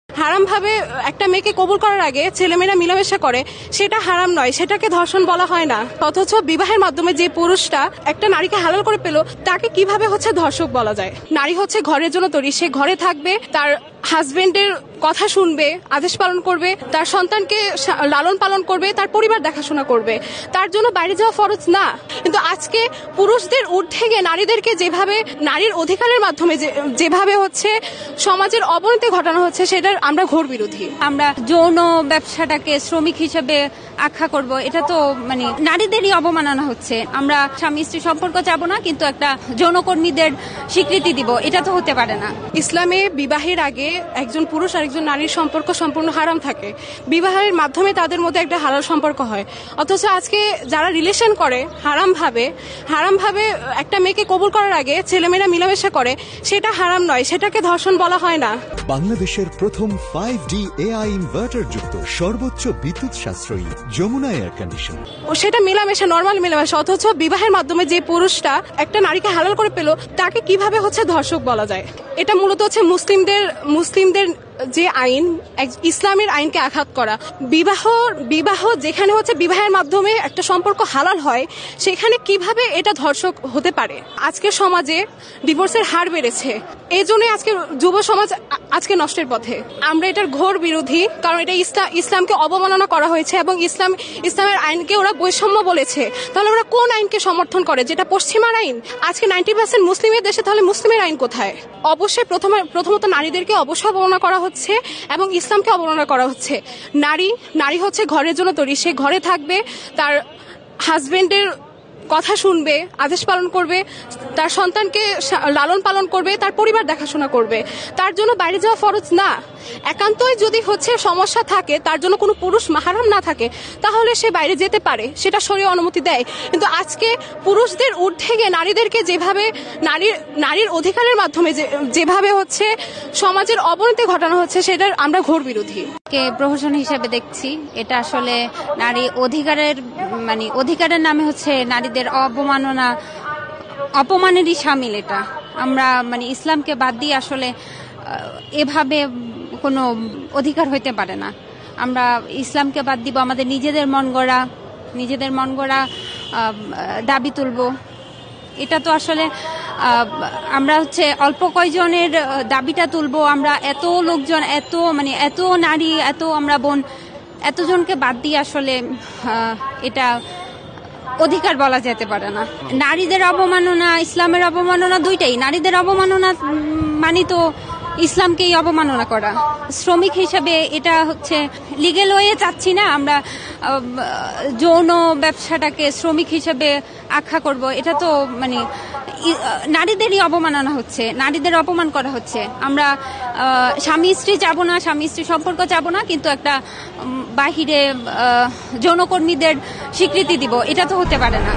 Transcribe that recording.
হারাম ভাবে একটা মেয়েকে কবুল করার আগে ছেলেমেয়েরা মিলামেশা করে, সেটা হারাম নয়, সেটাকে ধর্ষণ বলা হয় না। অথচ বিবাহের মাধ্যমে যে পুরুষটা একটা নারীকে হালাল করে পেল, তাকে কিভাবে ধর্ষক বলা যায়? নারী ঘরের জন্য তৈরি, সে ঘরে থাকবে, তার হাজবেন্ডের কথা শুনবে, আদেশ পালন করবে, তার সন্তানকে লালন পালন করবে, তার পরিবার দেখাশোনা করবে, তার জন্য বাইরে যাওয়া ফরজ না। কিন্তু আজকে পুরুষদের ঊর্ধ্বে গিয়ে নারীদেরকে যেভাবে নারীর অধিকারের মাধ্যমে যেভাবে সমাজের অবনতি ঘটানো হচ্ছে, সেটার আমরা ঘোর বিরোধী। আমরা যৌন ব্যবসাটাকে শ্রমিক হিসেবে আখ্যা করব, এটা তো নারীদেরই অবমাননা হচ্ছে। আমরা স্বামী স্ত্রী সম্পর্ক চাবো না, কিন্তু একটা যৌনকর্মীদের স্বীকৃতি দিব, এটা তো হতে পারে না। ইসলামে বিবাহের আগে একজন পুরুষ আর একজন নারীর সম্পর্ক সম্পূর্ণ হারাম থাকে। বিবাহের মাধ্যমে তাদের মধ্যে একটা হালাল সম্পর্ক হয়। অথচ আজকে যারা রিলেশন করে হারাম ভাবে একটা মেয়েকে কবুল করার আগে ছেলেমেয়েরা মিলামেশা করে, সেটা হারাম নয়, সেটাকে ধর্ষণ বলা হয় না। বাংলাদেশের প্রথম 5D AI ইনভার্টার যুক্ত সর্বোচ্চ বিদ্যুৎ সাশ্রয়ী যমুনা এয়ার কন্ডিশন। সেটা মিলামেশা, নর্মাল মিলামেশা। অথচ বিবাহের মাধ্যমে যে পুরুষটা একটা নারীকে হালাল করে পেল, তাকে কিভাবে ধর্ষক বলা যায়? এটা মূলত মুসলিমদের যে আইন, ইসলামের আইনকে আঘাত করা। বিবাহ যেখানে বিবাহের মাধ্যমে একটা সম্পর্ক হালাল হয়, সেখানে কিভাবে এটা ধর্ষক হতে পারে? আজকে সমাজে ডিভোর্সের হার বেড়েছে, এই জন্য আজকে যুব সমাজ আজকে নষ্টের পথে। আমরা এটার ঘোর বিরোধী, কারণ এটা ইসলামকে অবমাননা করা হয়েছে এবং ইসলামের আইনকে ওরা বৈষম্য বলেছে। তাহলে ওরা কোন আইনকে সমর্থন করে? যেটা পশ্চিমার আইন। আজকে 90% মুসলিমের দেশে, তাহলে মুসলিমের আইন কোথায়? অবশ্যই প্রথমত নারীদেরকে অবশ্যই অবমাননা করা হচ্ছে এবং ইসলামকে অবমাননা করা হচ্ছে। নারী ঘরের জন্য তৈরি, সে ঘরে থাকবে, তার হাজবেন্ডের কথা শুনবে, আদেশ পালন করবে, তার সন্তানকে লালন পালন করবে, তার পরিবার দেখাশোনা করবে, তার জন্য বাইরে যাওয়া ফরজ না। একান্তই যদি সমস্যা থাকে, তার জন্য কোনো পুরুষ মাহরাম না থাকে, তাহলে সে বাইরে যেতে পারে, সেটা শরীয়ত অনুমতি দেয়। কিন্তু আজকে পুরুষদের ঊর্ধ্বে গিয়ে নারীদেরকে যেভাবে নারীর অধিকারের মাধ্যমে যেভাবে সমাজের অবনতি ঘটানো হচ্ছে, সেটার আমরা ঘোর বিরোধী। প্রহসন হিসেবে দেখছি, এটা আসলে নারী অধিকারের নামে নারীদের অপমানেরই শামিল। এটা আমরা ইসলামকে বাদ দিয়ে আসলে এভাবে কোনো অধিকার হইতে পারে না। আমরা ইসলামকে বাদ দিব, আমাদের নিজেদের মন গড়া দাবি তুলব। এটা তো আসলে আমরা অল্প কয়জনের দাবিটা তুলবো। আমরা এত লোকজন, এত নারী, আমরা বোন, এতজনকে বাদ দিয়ে আসলে এটা অধিকার বলা যেতে পারে না। নারীদের অবমাননা, ইসলামের অবমাননা দুইটাই। নারীদের অবমাননা তো ইসলামকেই অবমাননা করা। শ্রমিক হিসেবে এটা লিগ্যাল ওয়ে চাচ্ছি না আমরা যৌন ব্যবসাটাকে শ্রমিক হিসেবে আখ্যা করব, এটা তো নারীদেরই অবমাননা হচ্ছে, নারীদের অপমান করা হচ্ছে। আমরা স্বামী স্ত্রী চাবো না, স্বামী স্ত্রী সম্পর্ক চাবো না, কিন্তু একটা বাহিরে যৌনকর্মীদের স্বীকৃতি দিব, এটা তো হতে পারে না।